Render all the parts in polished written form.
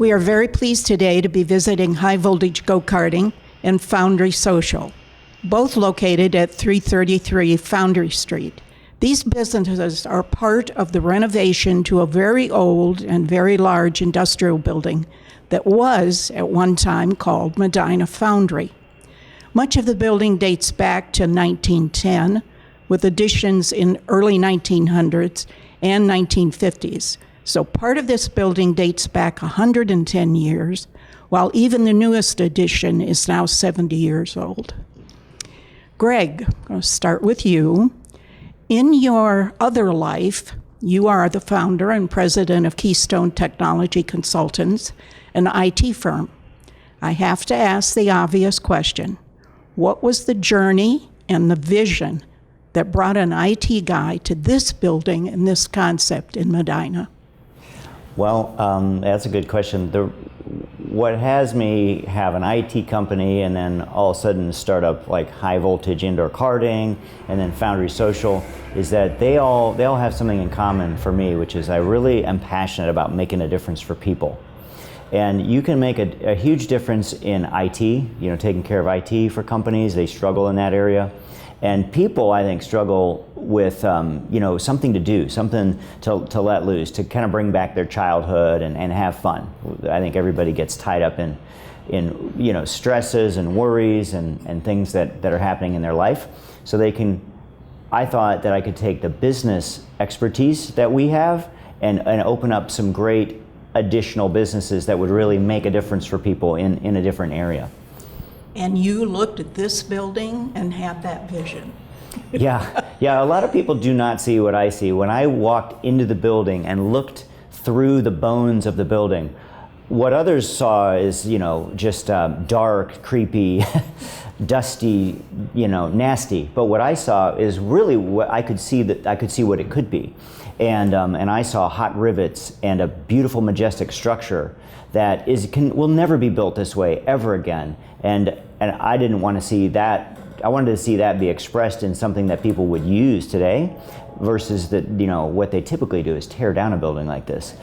We are very pleased today to be visiting High Voltage Go-Karting and Foundry Social, both located at 333 Foundry Street. These businesses are part of the renovation to a very old and very large industrial building that was, at one time, called Medina Foundry. Much of the building dates back to 1910, with additions in early 1900s and 1950s. So part of this building dates back 110 years, while even the newest addition is now 70 years old. Greg, I'll start with you. In your other life, you are the founder and president of Keystone Technology Consultants, an IT firm. I have to ask the obvious question. What was the journey and the vision that brought an IT guy to this building and this concept in Medina? Well, that's a good question. What has me have an IT company and then all of a sudden start up like high voltage indoor karting and then Foundry Social is that they all have something in common for me, which is I really am passionate about making a difference for people. And you can make a huge difference in IT, taking care of IT for companies. They struggle in that area. And people, I think, struggle with, something to do, something to let loose, to kind of bring back their childhood and have fun. I think everybody gets tied up in stresses and worries and things that are happening in their life. So I thought that I could take the business expertise that we have and open up some great additional businesses that would really make a difference for people in a different area. And you looked at this building and had that vision. Yeah, a lot of people do not see what I see. When I walked into the building and looked through the bones of the building, what others saw is, just dark, creepy, dusty, nasty. But what I saw is really what I could see what it could be. And I saw hot rivets and a beautiful, majestic structure that will never be built this way ever again. And I didn't want to see that. I wanted to see that be expressed in something that people would use today, versus what they typically do is tear down a building like this.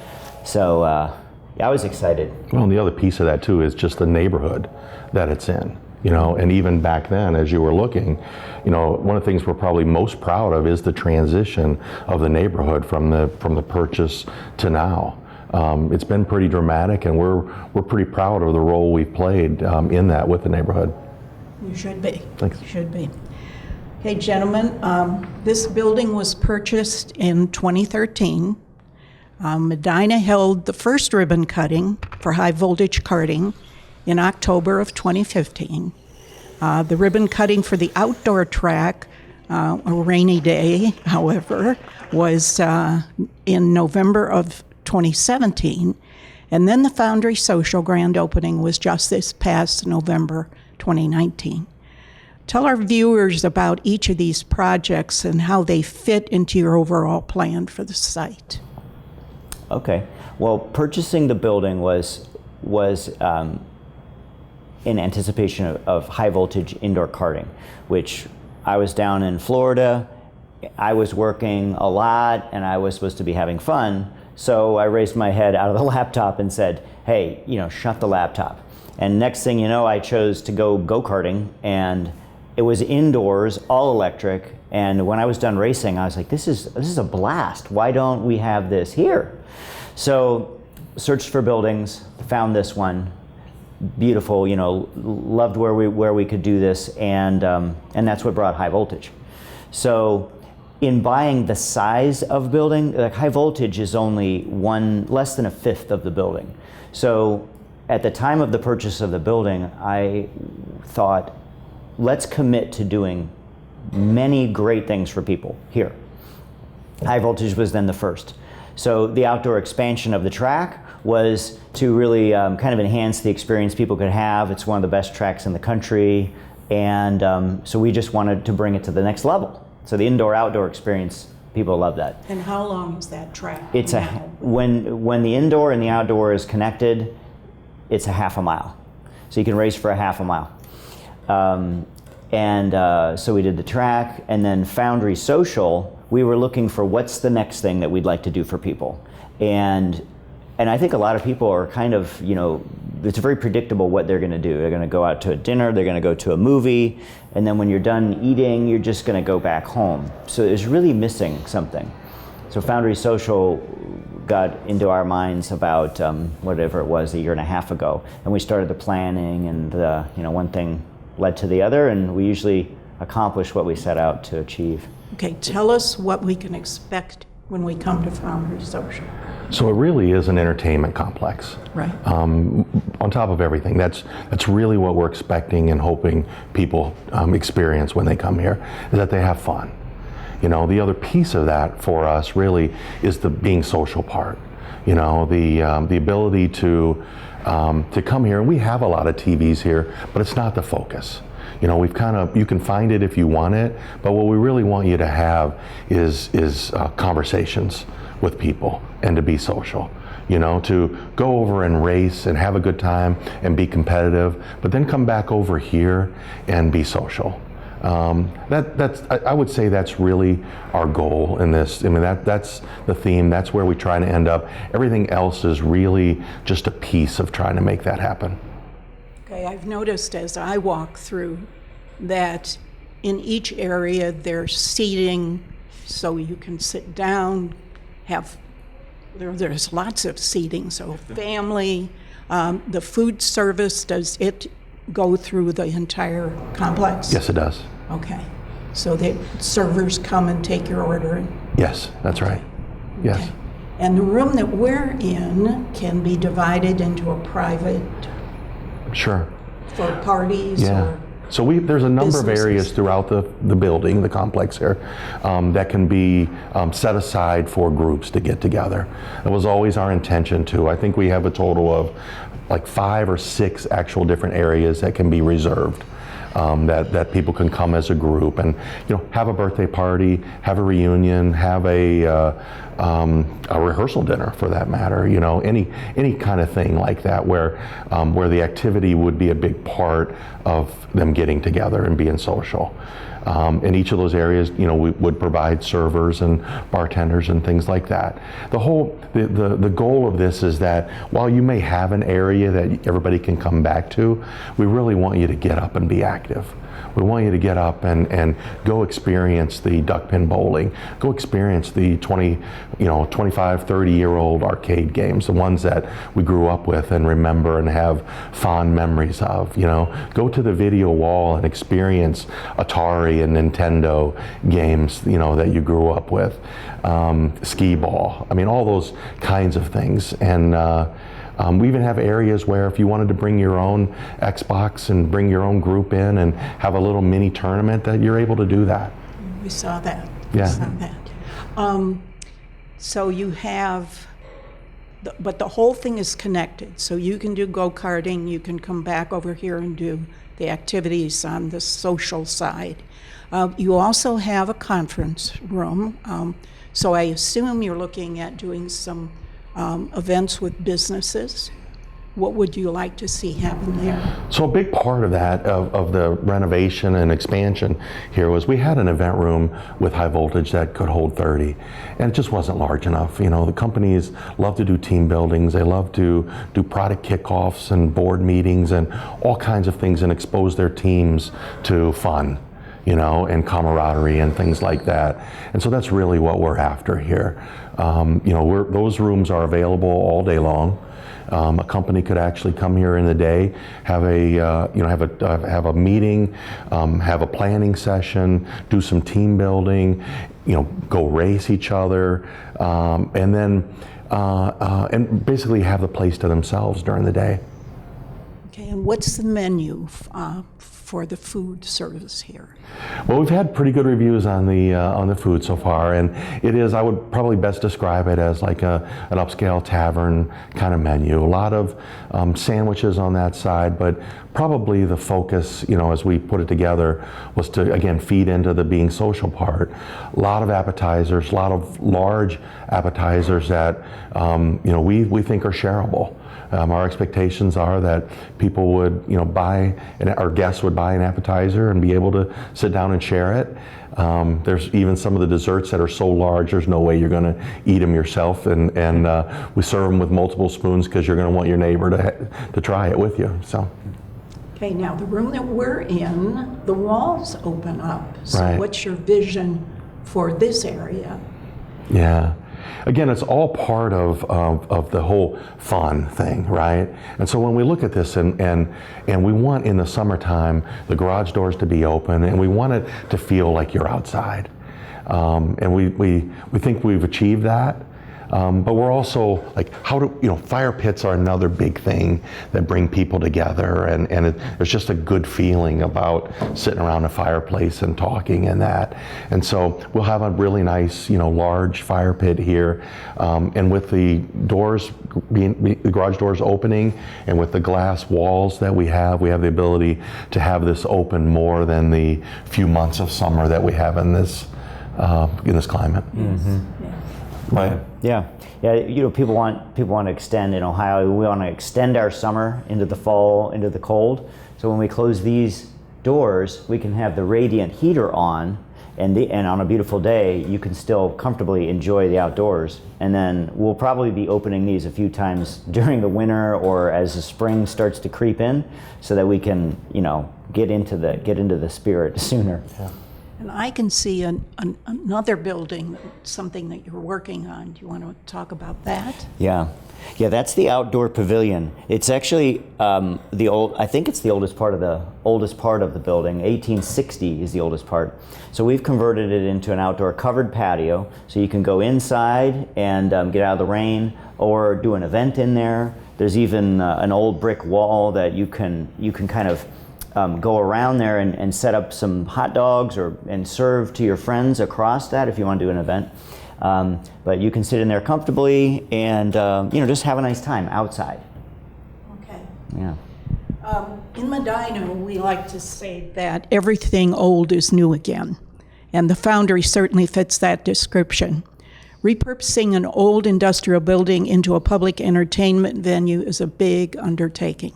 So I was excited. Well, and the other piece of that too is just the neighborhood that it's in. And even back then, as you were looking, one of the things we're probably most proud of is the transition of the neighborhood from the purchase to now. It's been pretty dramatic, and we're pretty proud of the role we've played in that with the neighborhood. You should be. Thanks. You should be. Hey, gentlemen, this building was purchased in 2013. Medina held the first ribbon cutting for high voltage karting in October of 2015. The ribbon cutting for the outdoor track, a rainy day, however, was in November of 2017. And then the Foundry Social grand opening was just this past November 2019. Tell our viewers about each of these projects and how they fit into your overall plan for the site. Okay. Well, purchasing the building was in anticipation of high voltage indoor karting, which I was down in Florida. I was working a lot and I was supposed to be having fun. So I raised my head out of the laptop and said, hey, shut the laptop. And next thing you know, I chose to go go-karting, and it was indoors, all electric. And when I was done racing, I was like, this is a blast. Why don't we have this here? So searched for buildings, found this one. Beautiful, loved where we could do this, and that's what brought high voltage. So in buying the size of building, like high voltage is only less than a fifth of the building. So at the time of the purchase of the building, I thought, let's commit to doing many great things for people here. High voltage was then the first. So the outdoor expansion of the track was to really kind of enhance the experience people could have. It's one of the best tracks in the country, and so we just wanted to bring it to the next level. So the indoor-outdoor experience, people love that. And how long is that track? It's when the indoor and the outdoor is connected, it's a half a mile. So you can race for a half a mile. So we did the track, and then Foundry Social, we were looking for what's the next thing that we'd like to do for people. And And I think a lot of people are kind of, it's very predictable what they're going to do. They're going to go out to a dinner, they're going to go to a movie, and then when you're done eating, you're just going to go back home. So it's really missing something. So Foundry Social got into our minds about whatever it was, a year and a half ago, and we started the planning, and one thing led to the other, and we usually accomplish what we set out to achieve. Okay, tell us what we can expect when we come to Foundry Social. So it really is an entertainment complex. Right. On top of everything, that's really what we're expecting and hoping people experience when they come here, is that they have fun. The other piece of that for us really is the being social part. The ability to come here, and we have a lot of TVs here, but it's not the focus. You can find it if you want it, but what we really want you to have is conversations with people and to be social. To go over and race and have a good time and be competitive, but then come back over here and be social. I would say that's really our goal in this. I mean, that's the theme. That's where we try to end up. Everything else is really just a piece of trying to make that happen. Okay, I've noticed as I walk through that in each area there's seating, so you can sit down, there's lots of seating, so family. The food service, does it go through the entire complex? Yes, it does. Okay, so the servers come and take your order? Yes, that's right. Yes. Okay. And the room that we're in can be divided into a private? Sure. For parties? Yeah. Or so there's a number businesses? of areas throughout the building, the complex here, that can be set aside for groups to get together. It was always our intention to. I think we have a total of like 5 or 6 actual different areas that can be reserved. That people can come as a group and have a birthday party, have a reunion, have a rehearsal dinner for that matter. Any kind of thing like that where the activity would be a big part of them getting together and being social. In each of those areas, we would provide servers and bartenders and things like that. The goal of this is that while you may have an area that everybody can come back to, we really want you to get up and be active. We want you to get up and go experience the duck pin bowling, go experience the 25, 30-year-old arcade games, the ones that we grew up with and remember and have fond memories of. Go to the video wall and experience Atari and Nintendo games, that you grew up with, skee ball. I mean, all those kinds of things. And we even have areas where if you wanted to bring your own Xbox and bring your own group in and have a little mini tournament, that you're able to do that. We saw that. Yeah. We saw that. So you have, but the whole thing is connected. So you can do go-karting, you can come back over here and do the activities on the social side. You also have a conference room. So I assume you're looking at doing some events with businesses. What would you like to see happen there? So a big part of that, of the renovation and expansion here, was we had an event room with high voltage that could hold 30, and it just wasn't large enough. The companies love to do team buildings, they love to do product kickoffs and board meetings and all kinds of things and expose their teams to fun, and camaraderie and things like that. And so that's really what we're after here. Those rooms are available all day long. A company could actually come here in the day, have a meeting, have a planning session, do some team building, go race each other, and then and basically have the place to themselves during the day. Okay, and what's the menu for the food service here? Well, we've had pretty good reviews on the food so far, and it is, I would probably best describe it as like an upscale tavern kind of menu. A lot of sandwiches on that side, but probably the focus, as we put it together, was to, again, feed into the being social part. A lot of appetizers, a lot of large appetizers that, we think are shareable. Our expectations are that people would, buy, our guests would buy an appetizer and be able to sit down and share it. There's even some of the desserts that are so large, there's no way you're going to eat them yourself, and we serve them with multiple spoons because you're going to want your neighbor to try it with you. So. Okay, now the room that we're in, the walls open up. So Right. what's your vision for this area? Yeah. Again, it's all part of the whole fun thing, right? And so when we look at this and we want in the summertime the garage doors to be open, and we want it to feel like you're outside. And we think we've achieved that. But we're also like, fire pits are another big thing that bring people together, and there's just a good feeling about sitting around a fireplace and talking and that. And so we'll have a really nice, large fire pit here, and with the doors the garage doors opening, and with the glass walls that we have the ability to have this open more than the few months of summer that we have in this climate. Mm-hmm. Right. Yeah. People want to extend in Ohio. We want to extend our summer into the fall, into the cold. So when we close these doors, we can have the radiant heater on, and on a beautiful day, you can still comfortably enjoy the outdoors. And then we'll probably be opening these a few times during the winter or as the spring starts to creep in, so that we can, get into the spirit sooner. Yeah. And I can see another building, something that you're working on. Do you want to talk about that? Yeah, that's the outdoor pavilion. It's actually I think it's the oldest part of the building. 1860 is the oldest part. So we've converted it into an outdoor covered patio, so you can go inside and get out of the rain or do an event in there. There's even an old brick wall that you can kind of go around there and set up some hot dogs and serve to your friends across that if you want to do an event. But you can sit in there comfortably and just have a nice time outside. Okay. Yeah. In Medina, we like to say that everything old is new again, and the Foundry certainly fits that description. Repurposing an old industrial building into a public entertainment venue is a big undertaking.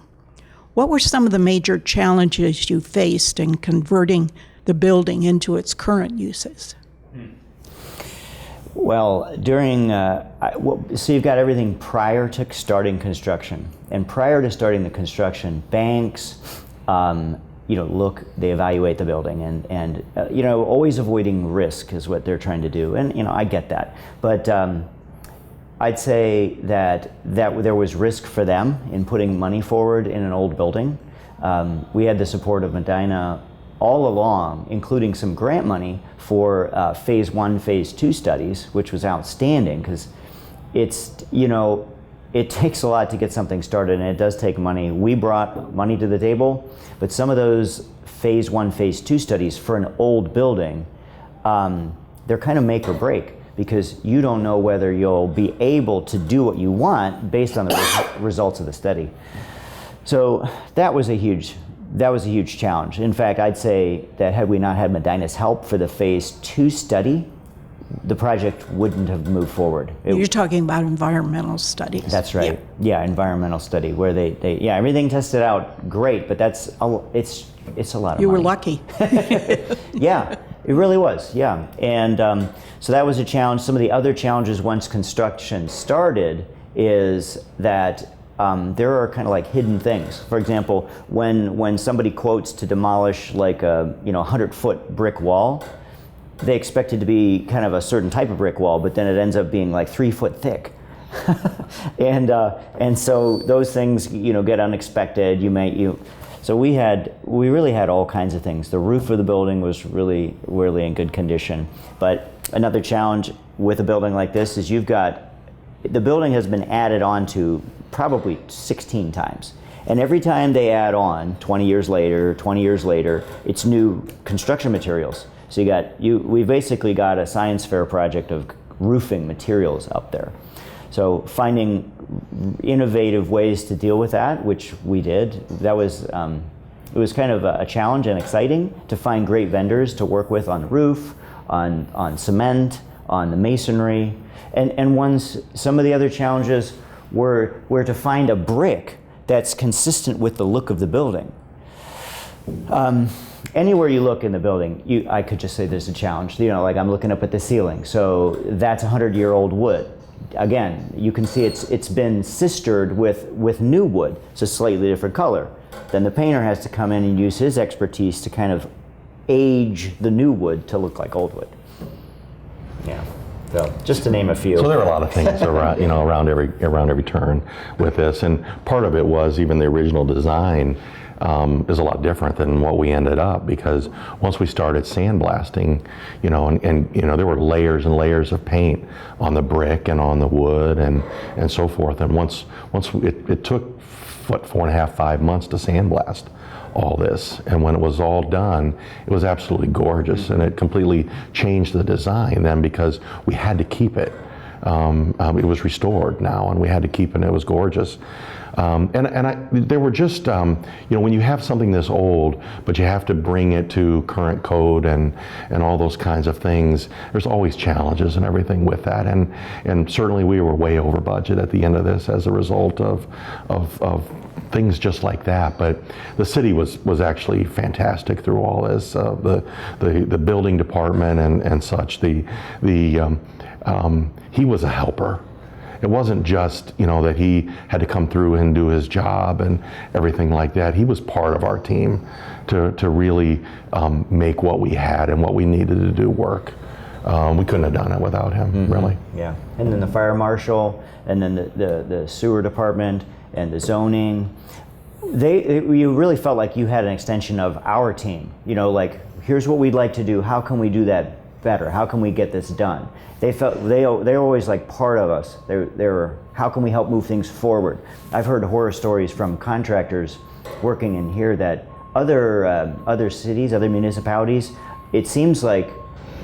What were some of the major challenges you faced in converting the building into its current uses? Well, so you've got everything prior to starting construction. And prior to starting the construction, banks, they evaluate the building and always avoiding risk is what they're trying to do. And, I get that. But I'd say that there was risk for them in putting money forward in an old building. We had the support of Medina all along, including some grant money for phase 1, phase 2 studies, which was outstanding because it takes a lot to get something started, and it does take money. We brought money to the table, but some of those phase 1, phase 2 studies for an old building, they're kind of make or break, because you don't know whether you'll be able to do what you want based on the results of the study. So that was a huge challenge. In fact, I'd say that had we not had Medina's help for the phase 2 study, the project wouldn't have moved forward. You're talking about environmental studies. That's right. Yeah, environmental study where they everything tested out great, but it's a lot of money. You were lucky. Yeah, it really was. Yeah, and so that was a challenge. Some of the other challenges once construction started is that there are kind of like hidden things. For example, when somebody quotes to demolish like a 100-foot brick wall, they expect it to be kind of a certain type of brick wall, but then it ends up being like 3 foot thick. and so those things get unexpected. So we really had all kinds of things. The roof of the building was really in good condition. But another challenge with a building like this is the building has been added on to probably 16 times. And every time they add on, 20 years later, it's new construction materials. So we basically got a science fair project of roofing materials up there. So finding innovative ways to deal with that, which we did, that was it was kind of a challenge and exciting to find great vendors to work with on the roof, on cement, on the masonry, and some of the other challenges were to find a brick that's consistent with the look of the building. Anywhere you look in the building, I could just say there's a challenge. You know, like I'm looking up at the ceiling, so that's 100-year-old wood. Again, you can see it's been sistered with new wood. It's a slightly different color. Then the painter has to come in and use his expertise to kind of age the new wood to look like old wood. Yeah. So just to name a few. So there are a lot of things around, you know, around every turn with this, and part of it was even the original design is a lot different than what we ended up, because once we started sandblasting, you know, and you know, there were layers and layers of paint on the brick and on the wood and so forth, and once it took 4.5, 5 months to sandblast all this, and when it was all done, it was absolutely gorgeous, and it completely changed the design then, because we had to keep it. It was restored now, and we had to keep it, and it was gorgeous. There were just, you know, when you have something this old, but you have to bring it to current code and all those kinds of things, there's always challenges and everything with that. And certainly we were way over budget at the end of this as a result of things just like that. But the city was actually fantastic through all this. The building department and such. He was a helper. It wasn't just, you know, that he had to come through and do his job and everything like that. He was part of our team to really make what we had and what we needed to do work. We couldn't have done it without him, really. Yeah, and then the fire marshal, and then the sewer department, and the zoning. You really felt like you had an extension of our team. You know, like, here's what we'd like to do. How can we do that better? How can we get this done? They felt they're always like part of us. They were, how can we help move things forward? I've heard horror stories from contractors working in here that other cities, other municipalities, it seems like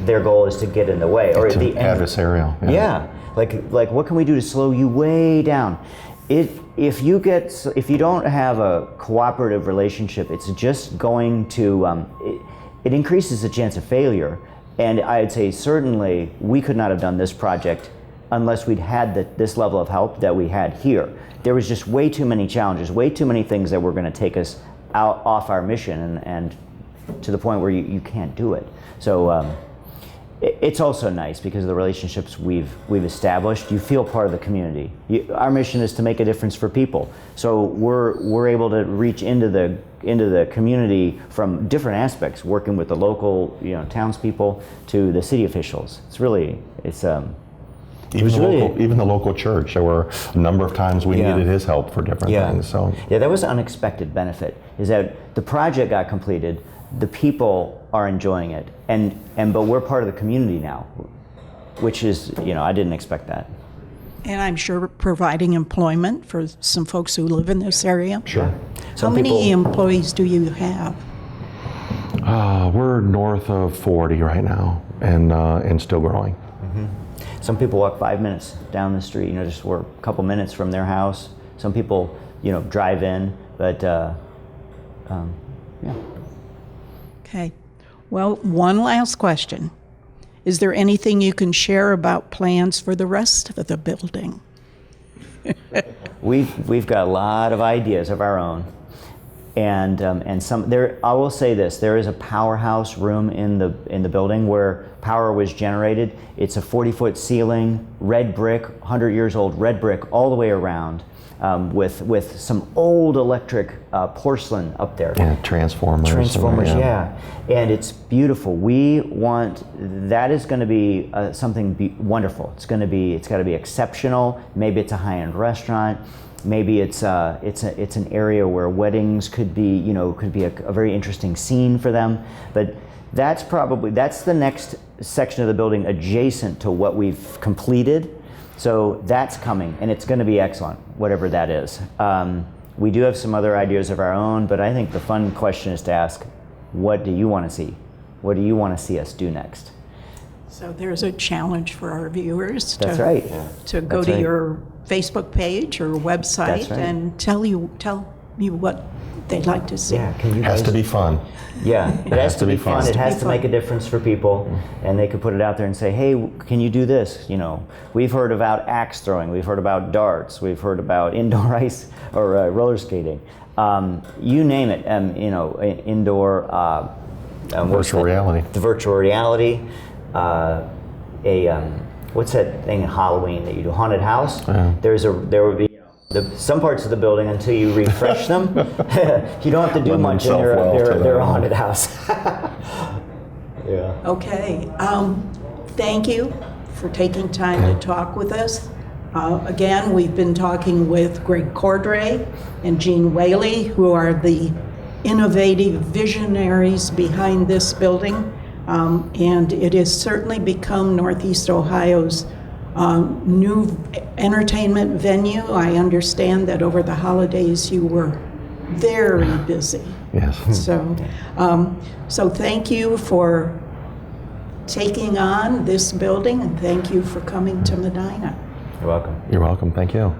their goal is to get in the way, or at the end. Adversarial. Yeah, like what can we do to slow you way down? If you don't have a cooperative relationship, it's just going to it increases the chance of failure. And I'd say certainly we could not have done this project unless we'd had this level of help that we had here. There was just way too many challenges, way too many things that were going to take us off our mission, and to the point where you can't do it. So it's also nice because of the relationships we've established. You feel part of the community. Our mission is to make a difference for people. So we're able to reach into the community from different aspects, working with the local, you know, townspeople to the city officials. Even the local church. There were a number of times we needed his help for different things. So yeah, that was an unexpected benefit. Is that the project got completed, the people are enjoying it, but we're part of the community now, which is, you know, I didn't expect that. And I'm sure providing employment for some folks who live in this area. Sure. How many employees do you have? We're north of 40 right now, and still growing. Mm-hmm. Some people walk 5 minutes down the street, you know, just work a couple minutes from their house. Some people, you know, drive in, but yeah. Okay. Well, one last question. Is there anything you can share about plans for the rest of the building? We've got a lot of ideas of our own, and some there. I will say this: there is a powerhouse room in the building where power was generated. It's a 40-foot ceiling, red brick, 100 years old red brick all the way around, with some old electric porcelain up there. Yeah, transformers. Yeah. And it's beautiful. We want, that is going to be something wonderful. It's got to be exceptional. Maybe it's a high-end restaurant. Maybe it's an area where weddings could be, you know, a very interesting scene for them. But that's the next section of the building adjacent to what we've completed. So that's coming, and it's going to be excellent, whatever that is. We do have some other ideas of our own, but I think the fun question is to ask, what do you want to see? What do you want to see us do next? So there's a challenge for our viewers That's right. to go That's to right. your Facebook page or website That's right. and tell what they'd like to see. Yeah, can you Has guys? to be fun. Yeah, it has to be fun. It has to make a difference for people, and they could put it out there and say, "Hey, can you do this?" You know, we've heard about axe throwing, we've heard about darts, we've heard about indoor ice or roller skating. You name it. You know, indoor Virtual reality. The virtual reality. What's that thing in Halloween that you do? Haunted house. There would be. Some parts of the building, until you refresh them, you don't have to do Lend much, and themselves well to they're a that. haunted house. Yeah. Okay, thank you for taking time to talk with us. Again, we've been talking with Greg Cordray and Gene Whaley, who are the innovative visionaries behind this building. And it has certainly become Northeast Ohio's new entertainment venue. I understand that over the holidays you were very busy. Yes. So thank you for taking on this building, and thank you for coming to Medina. You're welcome. You're welcome. Thank you.